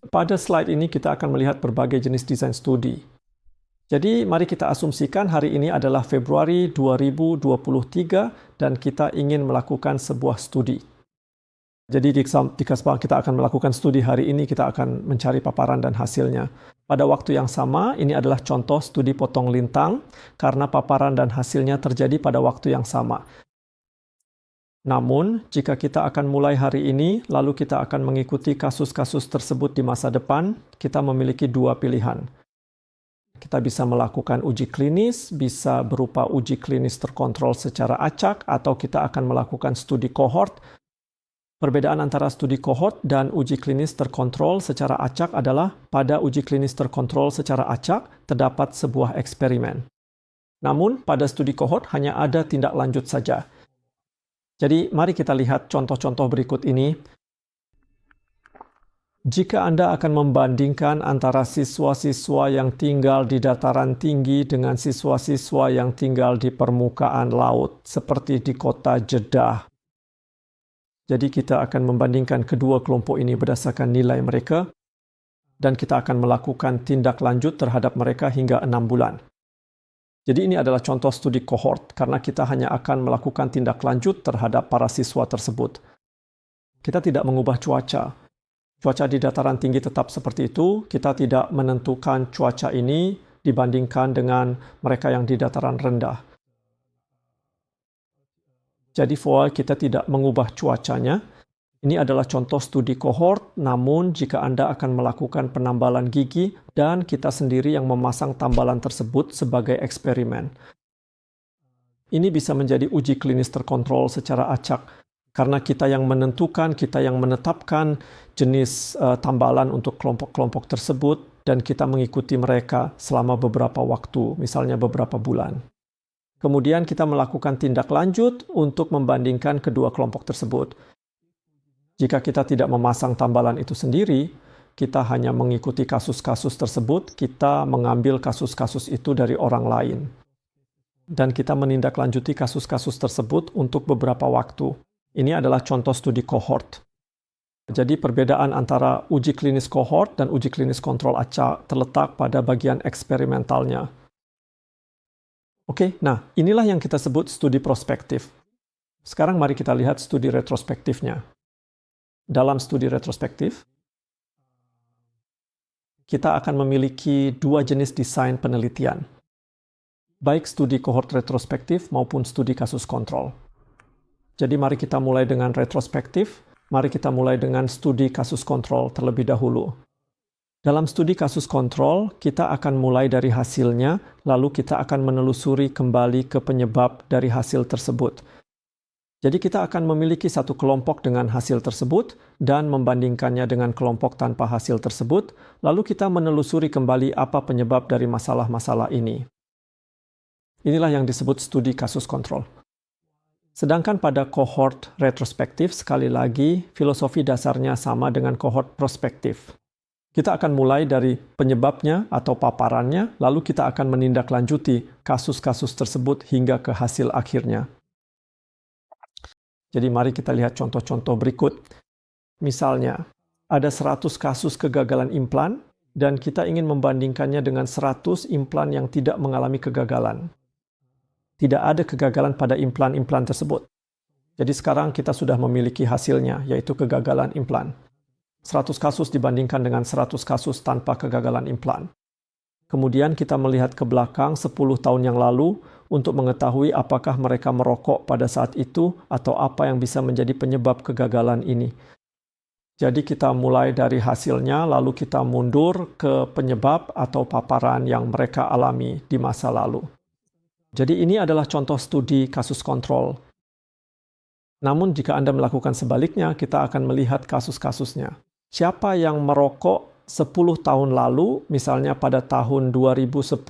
Pada slide ini kita akan melihat berbagai jenis desain studi. Jadi mari kita asumsikan hari ini adalah Februari 2023 dan kita ingin melakukan sebuah studi. Jadi jika kita akan melakukan studi hari ini, kita akan mencari paparan dan hasilnya. Pada waktu yang sama, ini adalah contoh studi potong lintang karena paparan dan hasilnya terjadi pada waktu yang sama. Namun, jika kita akan mulai hari ini, lalu kita akan mengikuti kasus-kasus tersebut di masa depan, kita memiliki dua pilihan. Kita bisa melakukan uji klinis, bisa berupa uji klinis terkontrol secara acak, atau kita akan melakukan studi kohort. Perbedaan antara studi kohort dan uji klinis terkontrol secara acak adalah pada uji klinis terkontrol secara acak terdapat sebuah eksperimen. Namun, pada studi kohort hanya ada tindak lanjut saja. Jadi, mari kita lihat contoh-contoh berikut ini. Jika Anda akan membandingkan antara siswa-siswa yang tinggal di dataran tinggi dengan siswa-siswa yang tinggal di permukaan laut, seperti di kota Jeddah. Jadi kita akan membandingkan kedua kelompok ini berdasarkan nilai mereka, dan kita akan melakukan tindak lanjut terhadap mereka hingga 6 bulan. Jadi ini adalah contoh studi kohort, karena kita hanya akan melakukan tindak lanjut terhadap para siswa tersebut. Kita tidak mengubah cuaca. Cuaca di dataran tinggi tetap seperti itu, kita tidak menentukan cuaca ini dibandingkan dengan mereka yang di dataran rendah. Jadi kita tidak mengubah cuacanya. Ini adalah contoh studi kohort, namun jika Anda akan melakukan penambalan gigi dan kita sendiri yang memasang tambalan tersebut sebagai eksperimen. Ini bisa menjadi uji klinis terkontrol secara acak. Karena kita yang menentukan, kita yang menetapkan jenis tambalan untuk kelompok-kelompok tersebut dan kita mengikuti mereka selama beberapa waktu, misalnya beberapa bulan. Kemudian kita melakukan tindak lanjut untuk membandingkan kedua kelompok tersebut. Jika kita tidak memasang tambalan itu sendiri, kita hanya mengikuti kasus-kasus tersebut, kita mengambil kasus-kasus itu dari orang lain. Dan kita menindaklanjuti kasus-kasus tersebut untuk beberapa waktu. Ini adalah contoh studi kohort. Jadi perbedaan antara uji klinis kohort dan uji klinis kontrol acak terletak pada bagian eksperimentalnya. Oke, nah inilah yang kita sebut studi prospektif. Sekarang mari kita lihat studi retrospektifnya. Dalam studi retrospektif, kita akan memiliki dua jenis desain penelitian. Baik studi kohort retrospektif maupun studi kasus kontrol. Jadi mari kita mulai dengan retrospektif, mari kita mulai dengan studi kasus kontrol terlebih dahulu. Dalam studi kasus kontrol, kita akan mulai dari hasilnya, lalu kita akan menelusuri kembali ke penyebab dari hasil tersebut. Jadi kita akan memiliki satu kelompok dengan hasil tersebut dan membandingkannya dengan kelompok tanpa hasil tersebut, lalu kita menelusuri kembali apa penyebab dari masalah-masalah ini. Inilah yang disebut studi kasus kontrol. Sedangkan pada kohort retrospektif, sekali lagi, filosofi dasarnya sama dengan kohort prospektif. Kita akan mulai dari penyebabnya atau paparannya, lalu kita akan menindaklanjuti kasus-kasus tersebut hingga ke hasil akhirnya. Jadi mari kita lihat contoh-contoh berikut. Misalnya, ada 100 kasus kegagalan implan, dan kita ingin membandingkannya dengan 100 implan yang tidak mengalami kegagalan. Tidak ada kegagalan pada implan-implan tersebut. Jadi sekarang kita sudah memiliki hasilnya, yaitu kegagalan implan. 100 kasus dibandingkan dengan 100 kasus tanpa kegagalan implan. Kemudian kita melihat ke belakang 10 tahun yang lalu untuk mengetahui apakah mereka merokok pada saat itu atau apa yang bisa menjadi penyebab kegagalan ini. Jadi kita mulai dari hasilnya, lalu kita mundur ke penyebab atau paparan yang mereka alami di masa lalu. Jadi ini adalah contoh studi kasus kontrol. Namun jika Anda melakukan sebaliknya, kita akan melihat kasus-kasusnya. Siapa yang merokok 10 tahun lalu, misalnya pada tahun 2010,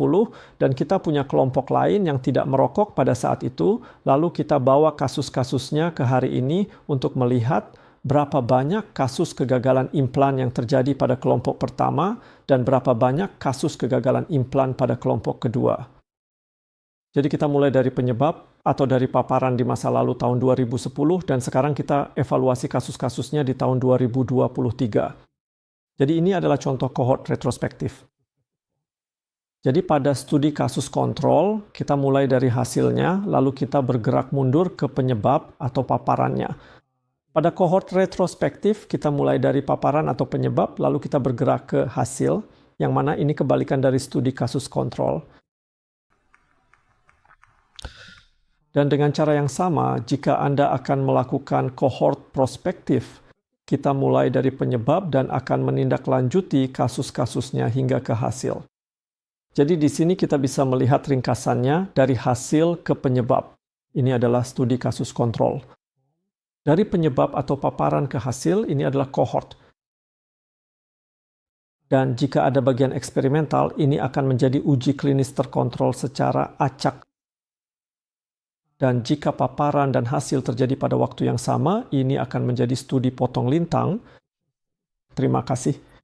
dan kita punya kelompok lain yang tidak merokok pada saat itu, lalu kita bawa kasus-kasusnya ke hari ini untuk melihat berapa banyak kasus kegagalan implan yang terjadi pada kelompok pertama dan berapa banyak kasus kegagalan implan pada kelompok kedua. Jadi kita mulai dari penyebab, atau dari paparan di masa lalu tahun 2010, dan sekarang kita evaluasi kasus-kasusnya di tahun 2023. Jadi ini adalah contoh cohort retrospektif. Jadi pada studi kasus kontrol, kita mulai dari hasilnya, lalu kita bergerak mundur ke penyebab atau paparannya. Pada cohort retrospektif, kita mulai dari paparan atau penyebab, lalu kita bergerak ke hasil, yang mana ini kebalikan dari studi kasus kontrol. Dan dengan cara yang sama, jika Anda akan melakukan cohort prospektif, kita mulai dari penyebab dan akan menindaklanjuti kasus-kasusnya hingga ke hasil. Jadi di sini kita bisa melihat ringkasannya dari hasil ke penyebab. Ini adalah studi kasus kontrol. Dari penyebab atau paparan ke hasil, ini adalah cohort. Dan jika ada bagian eksperimental, ini akan menjadi uji klinis terkontrol secara acak. Dan jika paparan dan hasil terjadi pada waktu yang sama, ini akan menjadi studi potong lintang. Terima kasih.